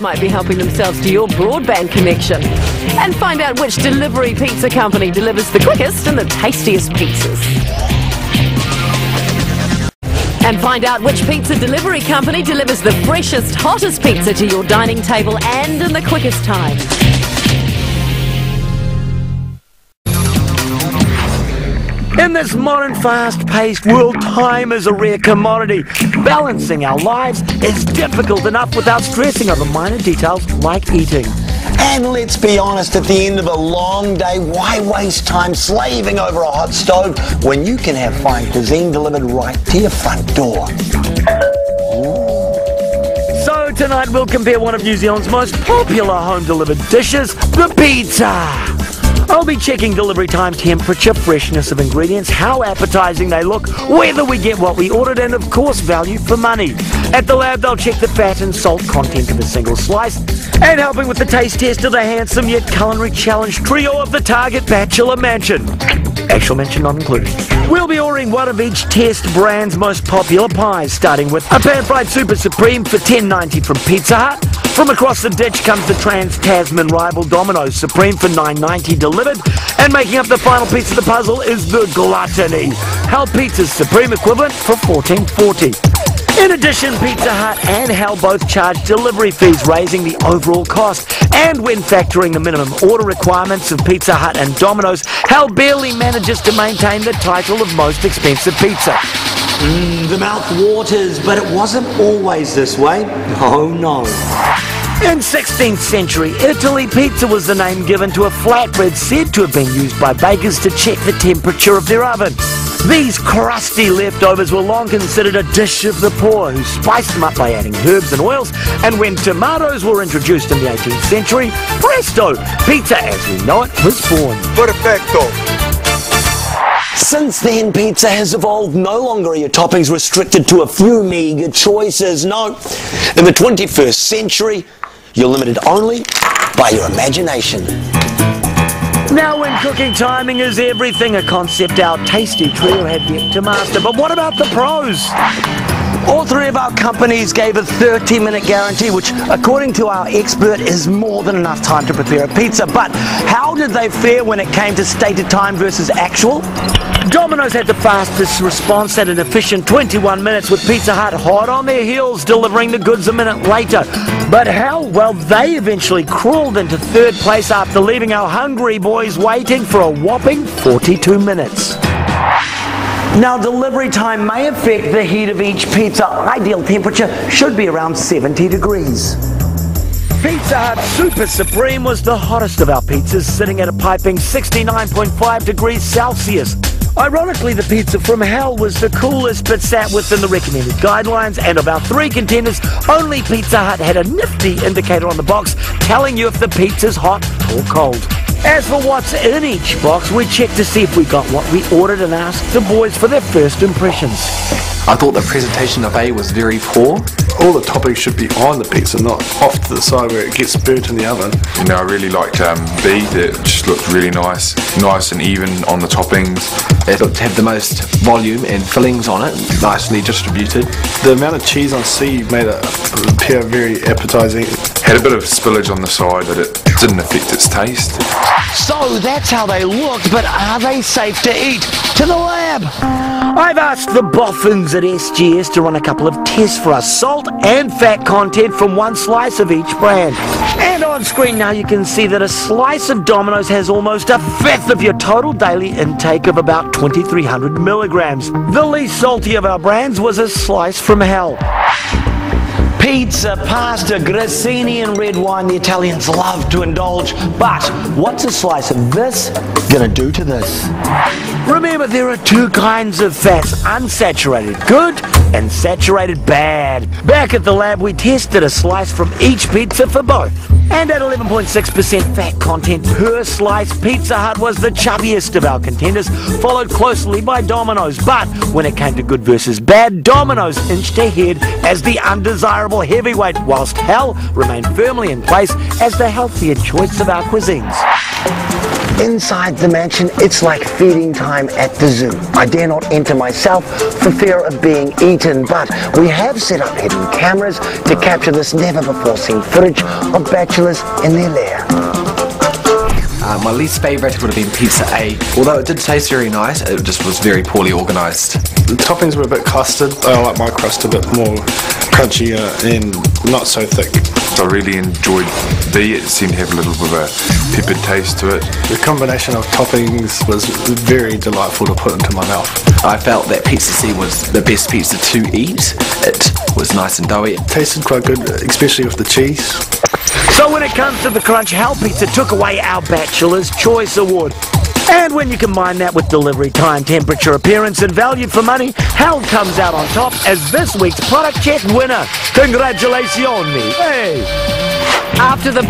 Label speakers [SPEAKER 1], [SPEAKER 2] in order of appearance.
[SPEAKER 1] Might be helping themselves to your broadband connection. And find out which delivery pizza company delivers the quickest and the tastiest pizzas. And find out which pizza delivery company delivers the freshest, hottest pizza to your dining table and in the quickest time.
[SPEAKER 2] In this modern, fast-paced world, time is a rare commodity. Balancing our lives is difficult enough without stressing over minor details like eating.
[SPEAKER 3] And let's be honest, at the end of a long day, why waste time slaving over a hot stove when you can have fine cuisine delivered right to your front door?
[SPEAKER 2] So tonight we'll compare one of New Zealand's most popular home-delivered dishes, the pizza. I'll be checking delivery time, temperature, freshness of ingredients, how appetizing they look, whether we get what we ordered, and of course value for money. At the lab they'll check the fat and salt content of a single slice, and helping with the taste test of the handsome yet culinary challenge trio of the Target Bachelor Mansion. Actual mention not included. We'll be ordering one of each test brand's most popular pies, starting with a pan-fried Super Supreme for $10.90 from Pizza Hut. From across the ditch comes the Trans-Tasman rival Domino's Supreme for $9.90 delivered. And making up the final piece of the puzzle is the Gluttony, Hell Pizza's Supreme equivalent for $14.40. In addition, Pizza Hut and Hell both charge delivery fees, raising the overall cost. And when factoring the minimum order requirements of Pizza Hut and Domino's, Hell barely manages to maintain the title of most expensive pizza.
[SPEAKER 3] The mouth waters, but it wasn't always this way. Oh no.
[SPEAKER 2] In 16th century Italy, pizza was the name given to a flatbread said to have been used by bakers to check the temperature of their oven. These crusty leftovers were long considered a dish of the poor, who spiced them up by adding herbs and oils, and when tomatoes were introduced in the 18th century, presto, pizza as we know it was born.
[SPEAKER 4] Perfecto.
[SPEAKER 3] Since then, pizza has evolved. No longer are your toppings restricted to a few meagre choices. No, in the 21st century, you're limited only by your imagination.
[SPEAKER 2] Now when cooking, timing is everything, a concept our tasty trio had yet to master. But what about the pros? All three of our companies gave a 30-minute guarantee, which, according to our expert, is more than enough time to prepare a pizza. But how did they fare when it came to stated time versus actual? Domino's had the fastest response at an efficient 21 minutes, with Pizza Hut hot on their heels, delivering the goods a minute later. But how? Well, they eventually crawled into third place after leaving our hungry boys waiting for a whopping 42 minutes. Now, delivery time may affect the heat of each pizza. Ideal temperature should be around 70 degrees. Pizza Hut Super Supreme was the hottest of our pizzas, sitting at a piping 69.5 degrees Celsius. Ironically, the pizza from Hell was the coolest, but sat within the recommended guidelines, and of our three contenders, only Pizza Hut had a nifty indicator on the box telling you if the pizza's hot or cold. As for what's in each box, we checked to see if we got what we ordered and asked the boys for their first impressions.
[SPEAKER 5] I thought the presentation of A was very poor.
[SPEAKER 4] All the toppings should be on the pizza, not off to the side where it gets burnt in the oven.
[SPEAKER 6] You know, I really liked B. It just looked really nice and even on the toppings.
[SPEAKER 5] It looked to have the most volume and fillings on it, nicely distributed.
[SPEAKER 4] The amount of cheese on C made it appear very appetizing.
[SPEAKER 6] Had a bit of spillage on the side, but it didn't affect its taste.
[SPEAKER 2] So that's how they looked, but are they safe to eat? To the lab! I've asked the boffins at SGS to run a couple of tests for us, salt and fat content from one slice of each brand. And on screen now you can see that a slice of Domino's has almost a fifth of your total daily intake of about 2,300 milligrams. The least salty of our brands was a slice from Hell. Pizza, pasta, grissini and red wine, the Italians love to indulge. But what's a slice of this gonna do to this? Remember, there are two kinds of fats, unsaturated good and saturated bad. Back at the lab, we tested a slice from each pizza for both. And at 11.6% fat content per slice, Pizza Hut was the chubbiest of our contenders, followed closely by Domino's. But when it came to good versus bad, Domino's inched ahead as the undesirable heavyweight, whilst Hell remained firmly in place as the healthier choice of our cuisines. Inside the mansion, it's like feeding time at the zoo. I dare not enter myself for fear of being eaten, but we have set up hidden cameras to capture this never-before-seen footage of bachelors in their lair.
[SPEAKER 5] My least favourite would have been Pizza A. Although it did taste very nice, it just was very poorly organised.
[SPEAKER 4] The toppings were a bit crusted. I like my crust a bit more crunchier and not so thick.
[SPEAKER 6] I really enjoyed B. It seemed to have a little bit of a peppered taste to it.
[SPEAKER 4] The combination of toppings was very delightful to put into my mouth.
[SPEAKER 5] I felt that Pizza C was the best pizza to eat. It was nice and doughy.
[SPEAKER 4] It tasted quite good, especially with the cheese.
[SPEAKER 2] So when it comes to the crunch, Hal Pizza took away our Bachelor's Choice Award. And when you combine that with delivery time, temperature, appearance and value for money, Hal comes out on top as this week's Product Check winner. Congratulations! Hey!
[SPEAKER 1] After the